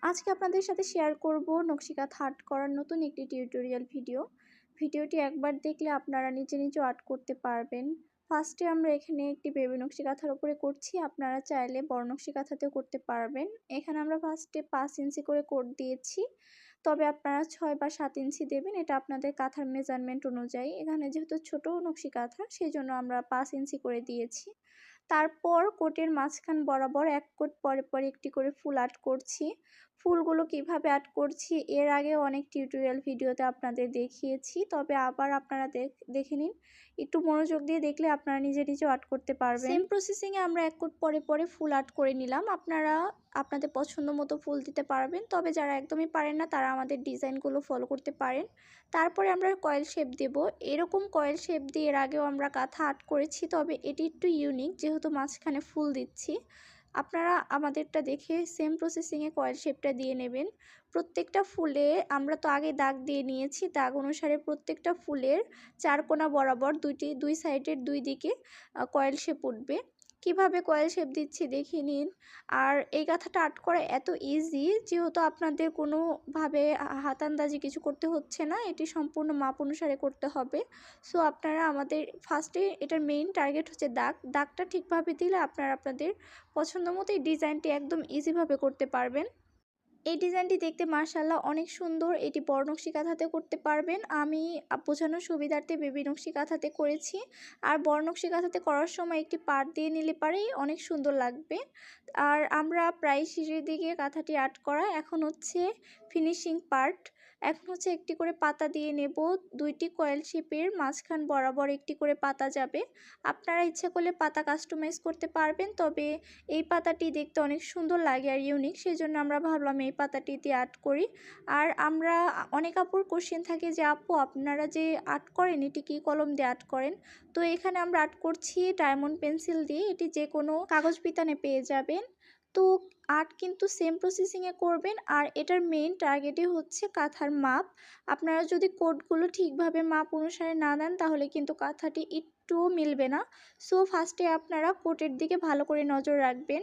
আজকে আপনাদের সাথে শেয়ার করব নকশিকাঁথা আর্ট করার নতুন একটি টিউটোরিয়াল ভিডিও। ভিডিওটি একবার দেখলে আপনারা নিচে আর্ট করতে পারবেন। ফার্স্টে আমরা এখানে একটি বেবি নকশিকাঁথার উপরে করছি, আপনারা চাইলে বড় নকশিকাঁথাতেও করতে পারবেন। এখানে আমরা ফার্স্টে 5 ইঞ্চি করে কোট দিয়েছি, তবে আপনারা 6 বা 7 ইঞ্চি দেবেন, এটা আপনাদের কাঁথার মেজারমেন্ট অনুযায়ী। এখানে যেহেতু ছোট নকশিকাঁথা সেই জন্য আমরা 5 ইঞ্চি করে দিয়েছি। তারপর কোটের মাঝখান বরাবর এক কোট পরে পরে একটি করে ফুল আর্ট করছি। ফুলগুলো কিভাবে আর্ট করছি এর আগে অনেক টিউটোরিয়াল ভিডিওতে আপনাদের দেখিয়েছি, তবে আবার আপনারা দেখে নিন। একটু মনোযোগ দিয়ে দেখলে আপনারা নিজেও আর্ট করতে পারবেন। সেম প্রসেসিংয়ে আমরা এক কোট পরে পরে ফুল আর্ট করে নিলাম। আপনারা আপনাদের পছন্দ মতো ফুল দিতে পারবেন, তবে যারা একদমই পারেন না তারা আমাদের ডিজাইনগুলো ফলো করতে পারেন। তারপরে আমরা কয়েল শেপ দেব। এরকম কয়েল শেপ দিয়ে এর আগেও আমরা কাঁথা আর্ট করেছি, তবে এটি একটু ইউনিক যেহেতু মাঝখানে ফুল দিচ্ছি। আপনারা আমাদেরটা দেখে সেম প্রসেসিংয়ে কয়েল শেপটা দিয়ে নেবেন। প্রত্যেকটা ফুলে আমরা তো আগে দাগ দিয়ে নিয়েছি, দাগ অনুসারে প্রত্যেকটা ফুলের 4 কোণা বরাবর দুই সাইডের 2 দিকে কয়েল শেপ উঠবে। কিভাবে কয়েল শেপ দিচ্ছি দেখে নিন। আর এই কাঁথাটা আর্ট করা এত ইজি যেহেতু আপনাদের কোনোভাবে হাতান্দাজি কিছু করতে হচ্ছে না, এটি সম্পূর্ণ মাপ অনুসারে করতে হবে। সো আপনারা আমাদের ফার্স্টে এটার মেইন টার্গেট হচ্ছে দাগটা ঠিকভাবে দিলে আপনারা আপনাদের পছন্দ মতো এই ডিজাইনটি একদম ইজিভাবে করতে পারবেন। এই ডিজাইনটি দেখতে মাশাআল্লাহ অনেক সুন্দর। এটি বড় নকশিকাঁথাতে করতে পারবেন। আমি বোঝানোর সুবিধার্থে বেবি নকশিকাঁথাতে করেছি। আর বড় নকশিকাঁথাতে করার সময় একটি পাড় দিয়ে নিলে পারেই অনেক সুন্দর লাগবে। আর আমরা প্রায় শেষের দিকে কাঁথাটি আর্ট করা, এখন হচ্ছে ফিনিশিং পার্ট। এখন হচ্ছে একটি করে পাতা দিয়ে নেব। 2টি কয়েল শেপের মাঝখান বরাবর একটি করে পাতা যাবে। আপনারা ইচ্ছা করলে পাতা কাস্টমাইজ করতে পারবেন, তবে এই পাতাটি দেখতে অনেক সুন্দর লাগে আর ইউনিক, সেই জন্য আমরা ভাবলাম এই পাতাটি দিয়ে আর্ট করি। আর আমরা অনেক আপুর কোশ্চেন থাকে যে আপু আপনারা যে আর্ট করেন এটি কী কলম দিয়ে আর্ট করেন। তো এখানে আমরা আর্ট করছি ডায়মন্ড পেন্সিল দিয়ে, এটি যে কোনো কাগজ পিতানে পেয়ে যাবেন। তো আর্ট কিন্তু সেম প্রসেসিংয়ে করবেন। আর এটার মেইন টার্গেটই হচ্ছে কাঁথার মাপ। আপনারা যদি কোডগুলো ঠিকভাবে মাপ অনুসারে না দেন তাহলে কিন্তু কাঁথাটি একটুও মিলবে না। সো ফার্স্টে আপনারা কোটের দিকে ভালো করে নজর রাখবেন।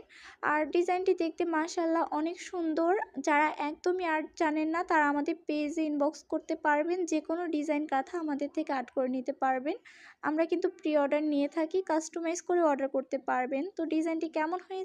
আর ডিজাইনটি দেখতে মাশাআল্লাহ অনেক সুন্দর। যারা একদমই আর্ট জানেন না তারা আমাদের পেজে ইনবক্স করতে পারবেন, যে কোনো ডিজাইন কাঁথা আমাদের থেকে আর্ট করে নিতে পারবেন। আমরা কিন্তু প্রি অর্ডার নিয়ে থাকি, কাস্টমাইজ করে অর্ডার করতে পারবেন। তো ডিজাইনটি কেমন হয়েছে